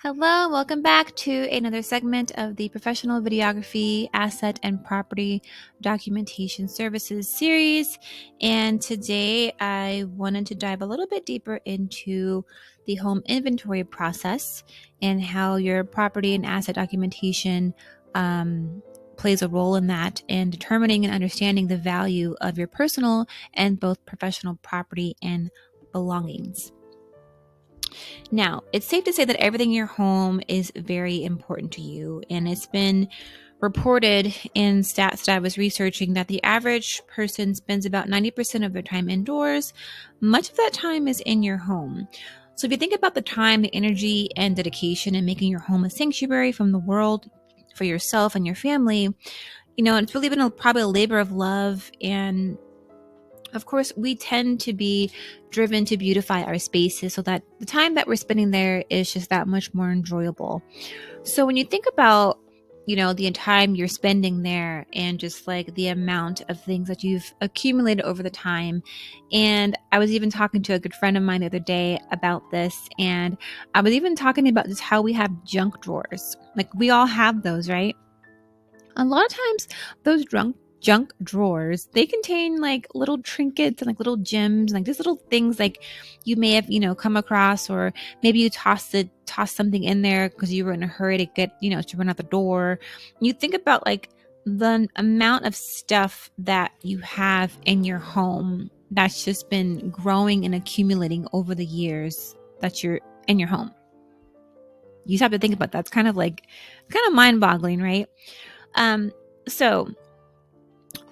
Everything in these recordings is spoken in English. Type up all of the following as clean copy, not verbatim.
Hello, welcome back to another segment of the Professional Videography Asset and Property Documentation Services series. And today I wanted to dive a little bit deeper into the home inventory process and how your property and asset documentation plays a role in that and determining and understanding the value of your personal and both professional property and belongings. Now, it's safe to say that everything in your home is very important to you, and it's been reported in stats that I was researching that the average person spends about 90% of their time indoors. Much of that time is in your home. So if you think about the time, the energy, and dedication in making your home a sanctuary from the world for yourself and your family, it's really been probably a labor of love. And of course, we tend to be driven to beautify our spaces so that the time that we're spending there is just that much more enjoyable. So when you think about, the time you're spending there and just like the amount of things that you've accumulated over the time. And I was even talking to a good friend of mine the other day about this. And I was even talking about just how we have junk drawers. Like we all have those, right? A lot of times those junk drawers, they contain like little trinkets and like little gems, like just little things like you may have, come across, or maybe you toss something in there because you were in a hurry to get, to run out the door. You think about like the amount of stuff that you have in your home that's just been growing and accumulating over the years that you're in your home. You just have to think about that. It's kind of mind boggling, right? So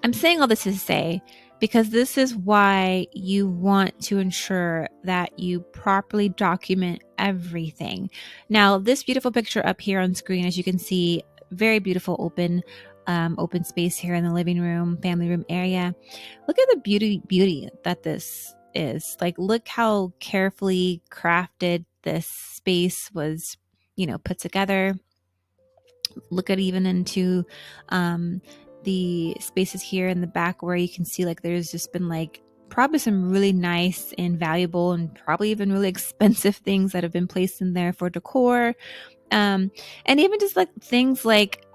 I'm saying all this to say, because this is why you want to ensure that you properly document everything. Now, this beautiful picture up here on screen, as you can see, very beautiful open space here in the living room, family room area. Look at the beauty that this is. Like, look how carefully crafted this space was, put together. Look at even into the spaces here in the back where you can see like there's just been like probably some really nice and valuable and probably even really expensive things that have been placed in there for decor. And even just like things like,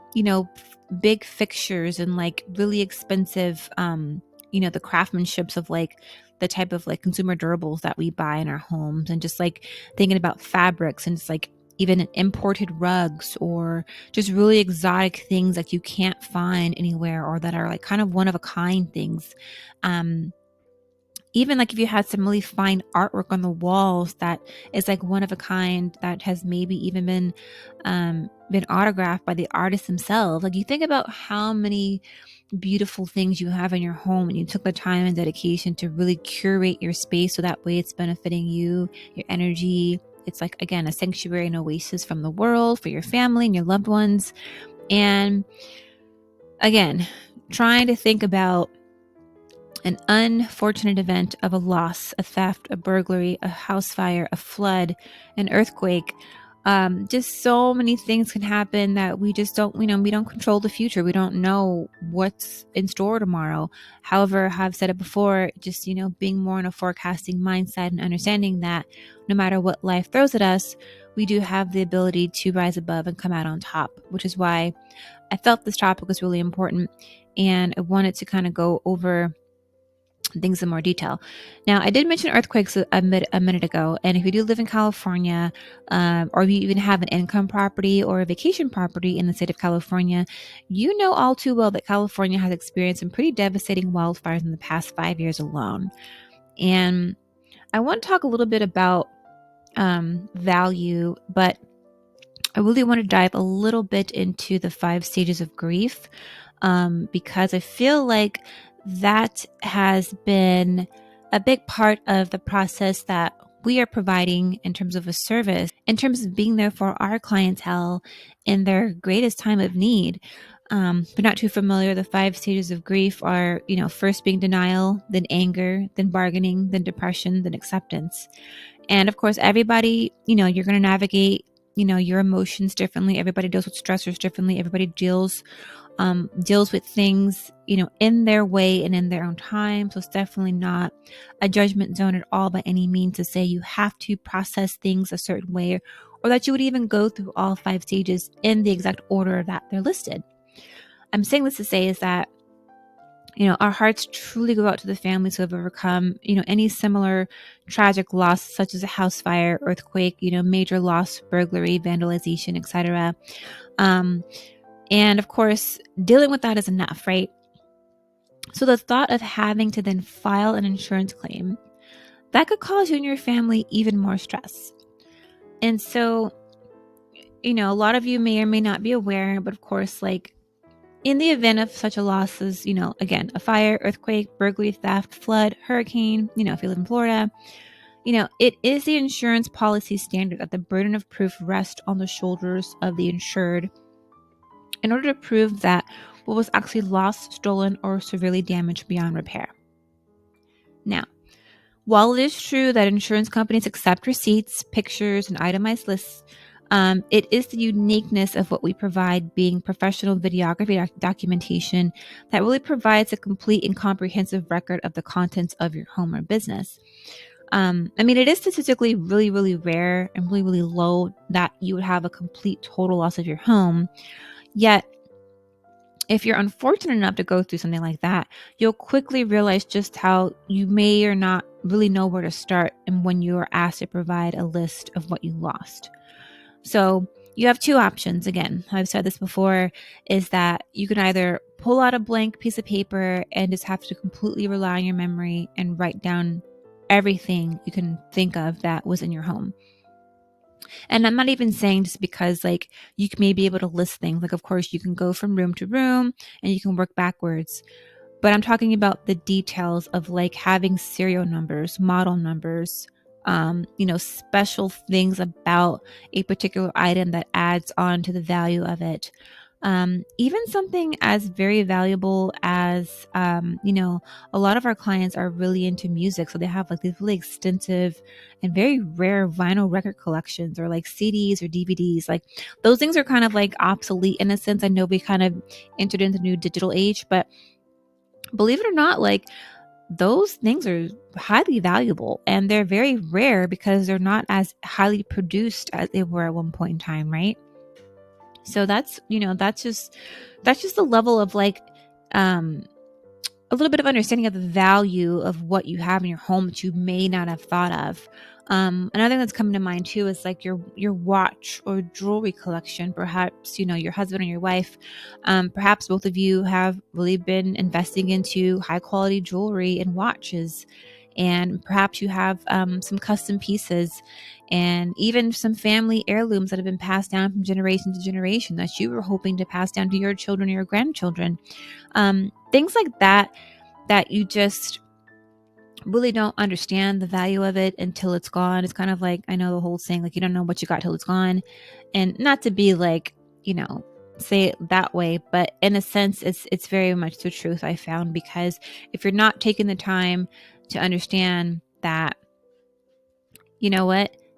big fixtures and like really expensive, the craftsmanships of like the type of like consumer durables that we buy in our homes, and just like thinking about fabrics and just like even imported rugs or just really exotic things that you can't find anywhere or that are like kind of one of a kind things. Even like if you had some really fine artwork on the walls that is like one of a kind that has maybe even been autographed by the artist themselves. Like you think about how many beautiful things you have in your home, and you took the time and dedication to really curate your space so that way it's benefiting you, your energy. It's like, again, a sanctuary and oasis from the world for your family and your loved ones. And again, trying to think about an unfortunate event of a loss, a theft, a burglary, a house fire, a flood, an earthquake. Just so many things can happen that we just don't, we don't control the future. We don't know what's in store tomorrow. However, I've said it before, just, being more in a forecasting mindset and understanding that no matter what life throws at us, we do have the ability to rise above and come out on top, which is why I felt this topic was really important. And I wanted to kind of go over things in more detail. Now, I did mention earthquakes a minute ago, and if you do live in California, or you even have an income property or a vacation property in the state of California, you know all too well that California has experienced some pretty devastating wildfires in the past 5 years alone. And I want to talk a little bit about value, but I really want to dive a little bit into the 5 stages of grief, because I feel like that has been a big part of the process that we are providing in terms of a service, in terms of being there for our clientele in their greatest time of need. If you're not too familiar, the 5 stages of grief are, first being denial, then anger, then bargaining, then depression, then acceptance. And of course, everybody, you're going to navigate, your emotions differently. Everybody deals with stressors differently. Everybody deals with things, in their way and in their own time. So it's definitely not a judgment zone at all by any means to say you have to process things a certain way or that you would even go through all 5 stages in the exact order that they're listed. I'm saying this to say is that, our hearts truly go out to the families who have overcome, any similar tragic loss, such as a house fire, earthquake, major loss, burglary, vandalization, etc. And of course, dealing with that is enough, right? So the thought of having to then file an insurance claim, that could cause you and your family even more stress. And so, a lot of you may or may not be aware, but of course, like, in the event of such a loss as, again, a fire, earthquake, burglary, theft, flood, hurricane, if you live in Florida, it is the insurance policy standard that the burden of proof rests on the shoulders of the insured in order to prove that what was actually lost, stolen, or severely damaged beyond repair. Now, while it is true that insurance companies accept receipts, pictures, and itemized lists, it is the uniqueness of what we provide, being professional videography documentation, that really provides a complete and comprehensive record of the contents of your home or business. It is statistically really, really rare and really, really low that you would have a complete total loss of your home. Yet, if you're unfortunate enough to go through something like that, you'll quickly realize just how you may or not really know where to start and when you are asked to provide a list of what you lost. So you have 2 options. Again, I've said this before, is that you can either pull out a blank piece of paper and just have to completely rely on your memory and write down everything you can think of that was in your home. And I'm not even saying just because you may be able to list things. Of course, you can go from room to room and you can work backwards. But I'm talking about the details of having serial numbers, model numbers, special things about a particular item that adds on to the value of it. Even something as very valuable as, a lot of our clients are really into music. So they have these really extensive and very rare vinyl record collections, or CDs or DVDs. Those things are kind of obsolete in a sense. I know we kind of entered into the new digital age, but believe it or not, those things are highly valuable, and they're very rare because they're not as highly produced as they were at one point in time, right? So that's just the level of a little bit of understanding of the value of what you have in your home that you may not have thought of. Another thing that's coming to mind too is your watch or jewelry collection. Perhaps, your husband or your wife, perhaps both of you have really been investing into high quality jewelry and watches. And perhaps you have some custom pieces and even some family heirlooms that have been passed down from generation to generation that you were hoping to pass down to your children or your grandchildren. Things like that you just really don't understand the value of it until it's gone. It's kind of I know the whole saying, you don't know what you got till it's gone. And not to be say it that way, but in a sense, it's very much the truth, I found, because if you're not taking the time to understand that,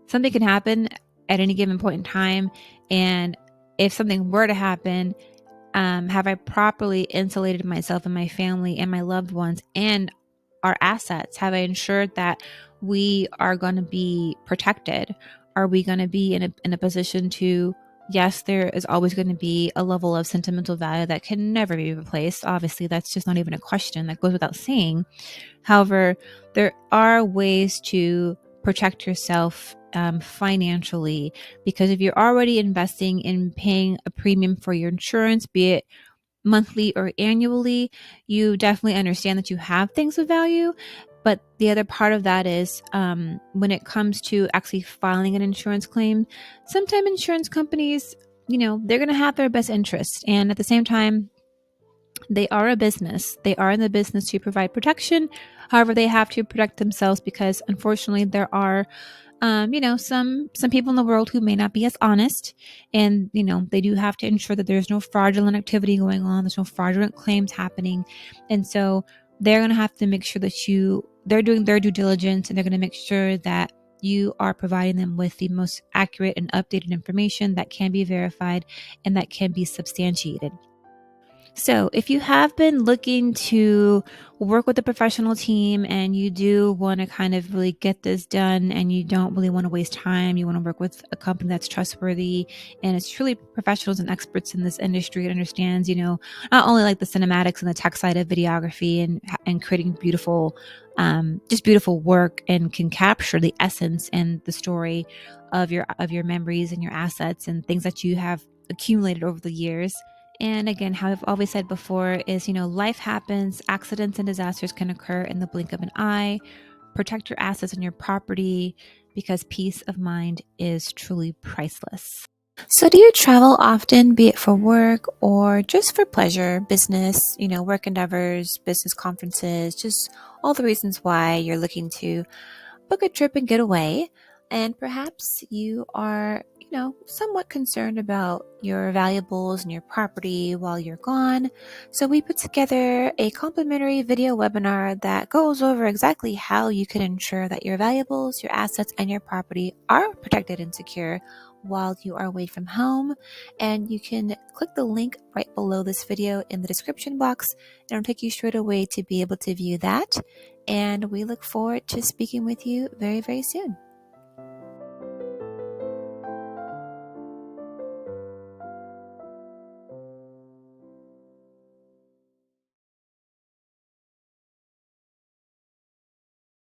something can happen at any given point in time. And if something were to happen, have I properly insulated myself and my family and my loved ones and our assets? Have I ensured that we are going to be protected? Are we going to be in a position to, yes, there is always going to be a level of sentimental value that can never be replaced. Obviously, that's just not even a question. That goes without saying. However, there are ways to protect yourself financially, because if you're already investing in paying a premium for your insurance, be it monthly or annually, you definitely understand that you have things of value. But the other part of that is when it comes to actually filing an insurance claim, sometimes insurance companies, they're going to have their best interest. And at the same time, they are a business. They are in the business to provide protection. However, they have to protect themselves because, unfortunately, there are, some people in the world who may not be as honest, and they do have to ensure that there's no fraudulent activity going on. There's no fraudulent claims happening, and so they're going to have to make sure that they're doing their due diligence, and they're going to make sure that you are providing them with the most accurate and updated information that can be verified and that can be substantiated. So, if you have been looking to work with a professional team and you do want to kind of really get this done and you don't really want to waste time, you want to work with a company that's trustworthy and it's truly professionals and experts in this industry and understands, not only like the cinematics and the tech side of videography and creating beautiful, just beautiful work and can capture the essence and the story of your memories and your assets and things that you have accumulated over the years. And again, how I've always said before is, life happens, accidents and disasters can occur in the blink of an eye. Protect your assets and your property because peace of mind is truly priceless. So, do you travel often, be it for work or just for pleasure, business, work endeavors, business conferences, just all the reasons why you're looking to book a trip and get away? And perhaps you are, somewhat concerned about your valuables and your property while you're gone. So we put together a complimentary video webinar that goes over exactly how you can ensure that your valuables, your assets, and your property are protected and secure while you are away from home. And you can click the link right below this video in the description box. And it'll take you straight away to be able to view that. And we look forward to speaking with you very, very soon.